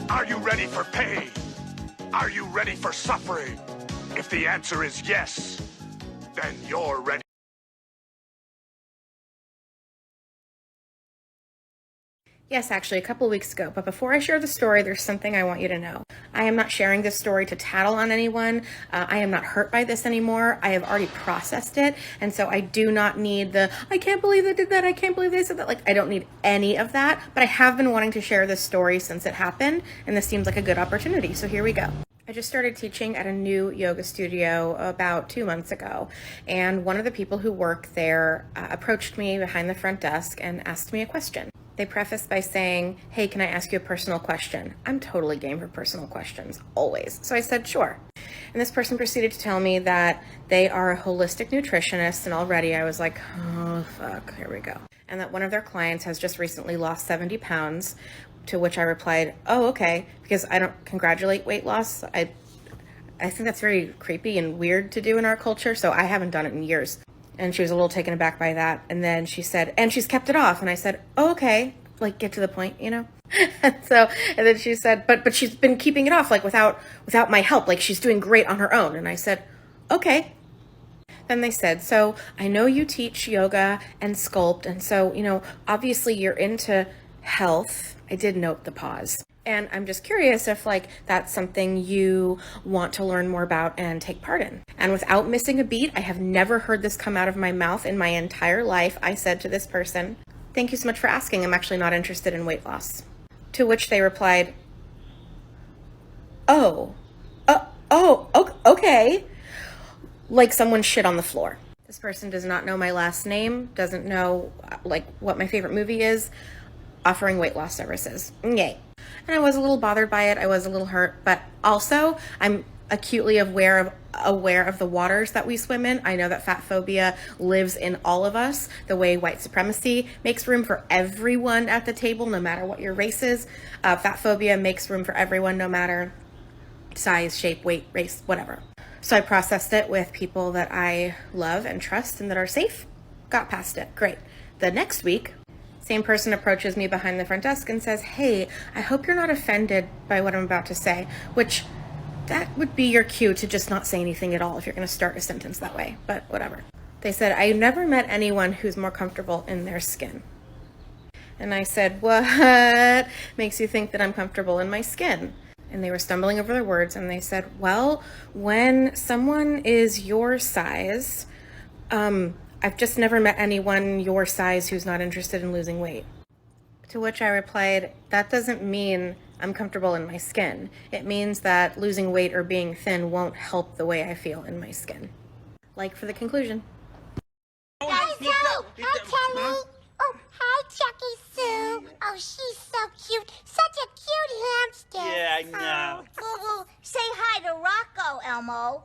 Are you ready for pain? Are you ready for suffering? If the answer is yes, then you're ready. Yes, actually, a couple weeks ago. But before I share the story, there's something I want you to know. I am not sharing this story to tattle on anyone. I am not hurt by this anymore. I have already processed it. And so I do not need I can't believe they did that. I can't believe they said that. I don't need any of that. But I have been wanting to share this story since it happened. And this seems like a good opportunity. So here we go. I just started teaching at a new yoga studio about 2 months ago, and one of the people who work there approached me behind the front desk and asked me a question. They prefaced by saying, "Hey, can I ask you a personal question?" I'm totally game for personal questions, always. So I said, sure. And this person proceeded to tell me that they are a holistic nutritionist, and already I was like, oh, fuck, here we go. And that one of their clients has just recently lost 70 pounds, to which I replied, oh, okay, because I don't congratulate weight loss. I think that's very creepy and weird to do in our culture, so I haven't done it in years. And she was a little taken aback by that. And then she said, and she's kept it off. And I said, oh, okay, get to the point, you know? and then she said, but she's been keeping it off, without my help, she's doing great on her own. And I said, okay. Then they said, so I know you teach yoga and sculpt, and so, obviously you're into health. I did note the pause. And I'm just curious if that's something you want to learn more about and take part in. And without missing a beat, I have never heard this come out of my mouth in my entire life. I said to this person, thank you so much for asking. I'm actually not interested in weight loss. To which they replied, okay. Like someone shit on the floor. This person does not know my last name, doesn't know what my favorite movie is, offering weight loss services. Yay. And I was a little bothered by it. I was a little hurt, but also I'm acutely aware of the waters that we swim in. I know that fat phobia lives in all of us, the way white supremacy makes room for everyone at the table, no matter what your race is. Fat phobia makes room for everyone, no matter size, shape, weight, race, whatever. So I processed it with people that I love and trust and that are safe. Got past it. Great. The next week, same person approaches me behind the front desk and says, hey, I hope you're not offended by what I'm about to say, which that would be your cue to just not say anything at all if you're going to start a sentence that way, but whatever. They said, I've never met anyone who's more comfortable in their skin. And I said, what makes you think that I'm comfortable in my skin? And they were stumbling over their words, and they said, well, when someone is your size, I've just never met anyone your size who's not interested in losing weight. To which I replied, that doesn't mean I'm comfortable in my skin. It means that losing weight or being thin won't help the way I feel in my skin. For the conclusion. Hi, Kelly. Oh, hi, Chucky Sue. Oh, she's so cute. Such a cute hamster. Yeah, I know. Say hi to Rocco, Elmo.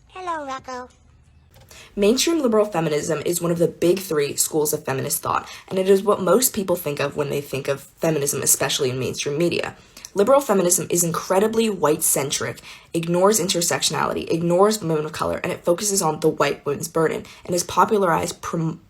Hello, Rocco. Mainstream liberal feminism is one of the big three schools of feminist thought, and it is what most people think of when they think of feminism, especially in mainstream media. Liberal feminism is incredibly white-centric, ignores intersectionality, ignores women of color, and it focuses on the white women's burden, and has popularized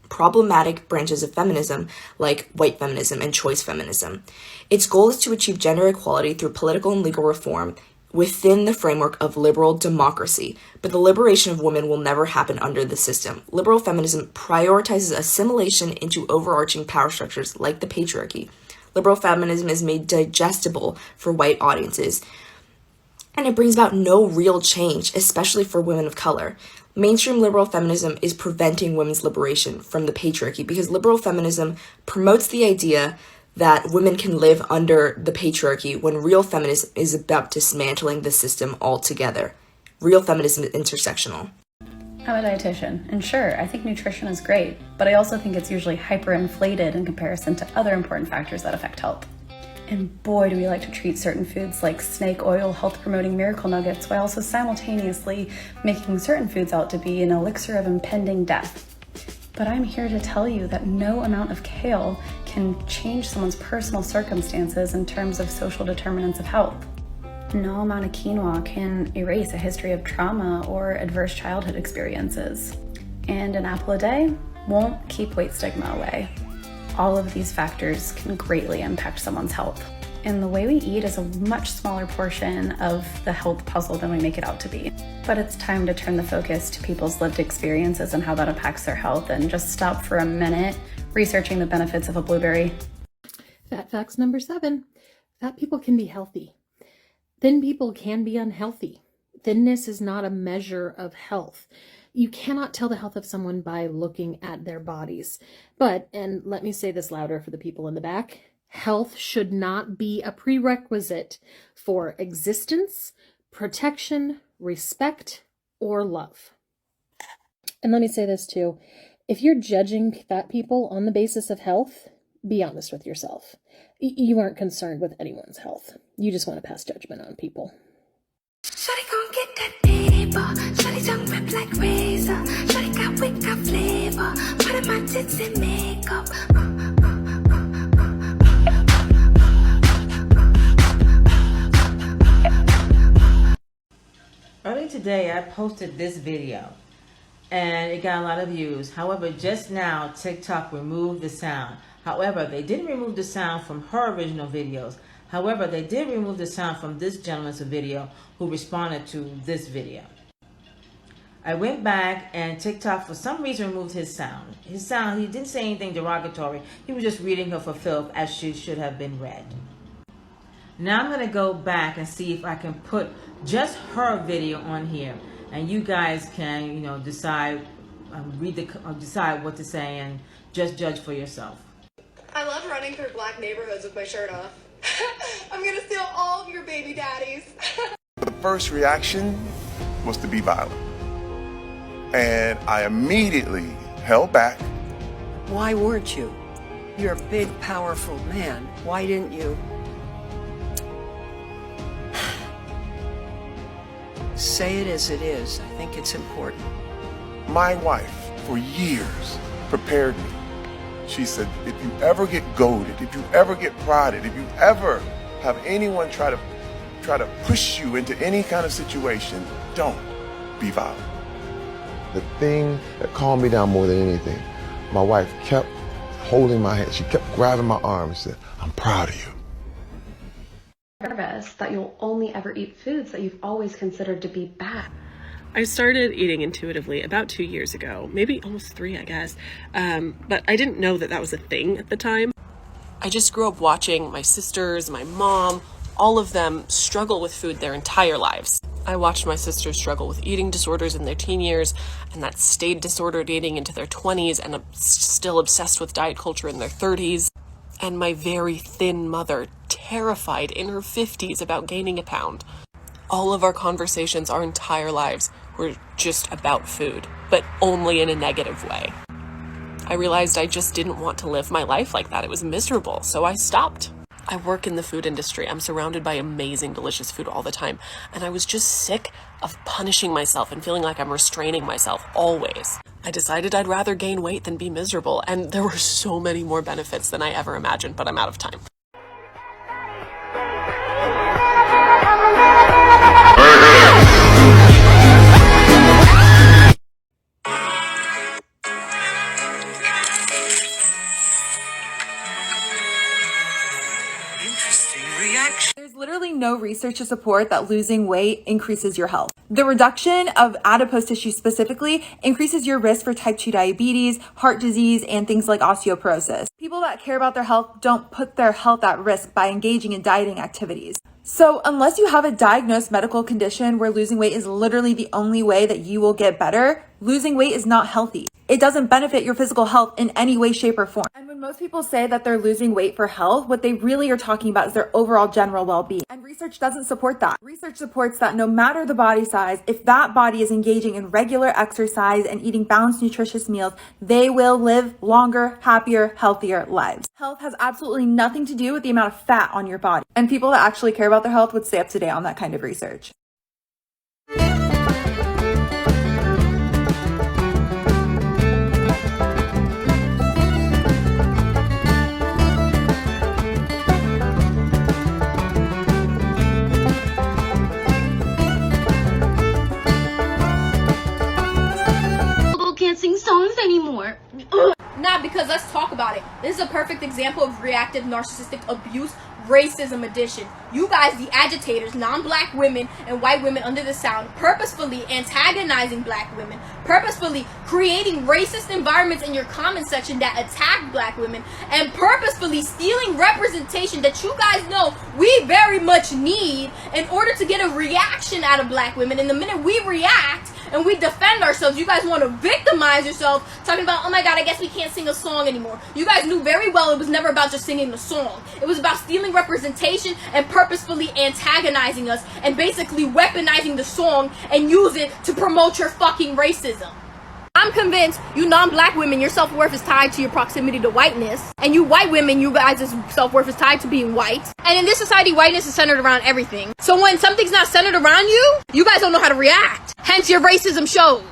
problematic branches of feminism like white feminism and choice feminism. Its goal is to achieve gender equality through political and legal reform within the framework of liberal democracy, but the liberation of women will never happen under the system. Liberal feminism prioritizes assimilation into overarching power structures like the patriarchy. Liberal feminism is made digestible for white audiences, and it brings about no real change, especially for women of color. Mainstream liberal feminism is preventing women's liberation from the patriarchy because liberal feminism promotes the idea that women can live under the patriarchy when real feminism is about dismantling the system altogether. Real feminism is intersectional. I'm a dietitian, and sure, I think nutrition is great, but I also think it's usually hyperinflated in comparison to other important factors that affect health. And boy, do we like to treat certain foods like snake oil health-promoting miracle nuggets while also simultaneously making certain foods out to be an elixir of impending death. But I'm here to tell you that no amount of kale can change someone's personal circumstances in terms of social determinants of health. No amount of quinoa can erase a history of trauma or adverse childhood experiences. And an apple a day won't keep weight stigma away. All of these factors can greatly impact someone's health. And the way we eat is a much smaller portion of the health puzzle than we make it out to be. But it's time to turn the focus to people's lived experiences and how that impacts their health, and just stop for a minute researching the benefits of a blueberry. Fat facts number 7. Fat people can be healthy. Thin people can be unhealthy. Thinness is not a measure of health. You cannot tell the health of someone by looking at their bodies. But, and let me say this louder for the people in the back, health should not be a prerequisite for existence, protection, respect, or love. And let me say this too. If you're judging fat people on the basis of health, be honest with yourself. You aren't concerned with anyone's health. You just want to pass judgment on people. Shawty gon' get that paper. Shawty tongue rip like razor. Shawty got wit, got flavor. Part of my tits and makeup. Early today, I posted this video, and it got a lot of views. However, just now, TikTok removed the sound. However, they didn't remove the sound from her original videos. However, they did remove the sound from this gentleman's video who responded to this video. I went back, and TikTok, for some reason, removed his sound. His sound, he didn't say anything derogatory. He was just reading her for filth as she should have been read. Now I'm going to go back and see if I can put just her video on here, and you guys can, decide, decide what to say and just judge for yourself. I love running through black neighborhoods with my shirt off. I'm going to steal all of your baby daddies. The first reaction was to be violent. And I immediately held back. Why weren't you? You're a big, powerful man. Why didn't you? Say it as it is. I think it's important. My wife, for years, prepared me. She said, if you ever get goaded, if you ever get prodded, if you ever have anyone try to push you into any kind of situation, don't be violent. The thing that calmed me down more than anything, my wife kept holding my hand. She kept grabbing my arm and said, I'm proud of you. Nervous that you'll only ever eat foods that you've always considered to be bad. I started eating intuitively about 2 years ago, maybe almost 3, I guess. But I didn't know that that was a thing at the time. I just grew up watching my sisters, my mom, all of them struggle with food their entire lives. I watched my sisters struggle with eating disorders in their teen years, and that stayed disordered eating into their 20s, and still obsessed with diet culture in their 30s. And my very thin mother, terrified in her 50s about gaining a pound. All of our conversations our entire lives were just about food, but only in a negative way. I realized I just didn't want to live my life like that. It was miserable, so I stopped. I work in the food industry. I'm surrounded by amazing, delicious food all the time, and I was just sick of punishing myself and feeling like I'm restraining myself always. I decided I'd rather gain weight than be miserable, and there were so many more benefits than I ever imagined, but I'm out of time. There's literally no research to support that losing weight increases your health. The reduction of adipose tissue specifically increases your risk for type 2 diabetes, heart disease, and things like osteoporosis. People that care about their health don't put their health at risk by engaging in dieting activities. So unless you have a diagnosed medical condition where losing weight is literally the only way that you will get better, losing weight is not healthy. It doesn't benefit your physical health in any way, shape, or form. And when most people say that they're losing weight for health, what they really are talking about is their overall general well-being. And research doesn't support that. Research supports that no matter the body size, if that body is engaging in regular exercise and eating balanced, nutritious meals, they will live longer, happier, healthier lives. Health has absolutely nothing to do with the amount of fat on your body. And people that actually care about their health would stay up to date on that kind of research. Can't sing songs anymore. Not because let's talk about it. This is a perfect perfect example of reactive narcissistic abuse, racism edition. You guys, the agitators, non-black women and white women under the sound, purposefully antagonizing black women, purposefully creating racist environments in your comment section that attack black women, and purposefully stealing representation that you guys know we very much need in order to get a reaction out of black women. And the minute we react and we defend ourselves, you guys want to victimize yourself, talking about, oh my god, I guess we can't sing a song anymore. You guys knew very well it was never about just singing the song. It was about stealing representation and purposefully antagonizing us and basically weaponizing the song and use it to promote your fucking racism. I'm convinced you non-black women, your self-worth is tied to your proximity to whiteness. And you white women, you guys' self-worth is tied to being white. And in this society, whiteness is centered around everything. So when something's not centered around you, you guys don't know how to react. Hence your racism shows.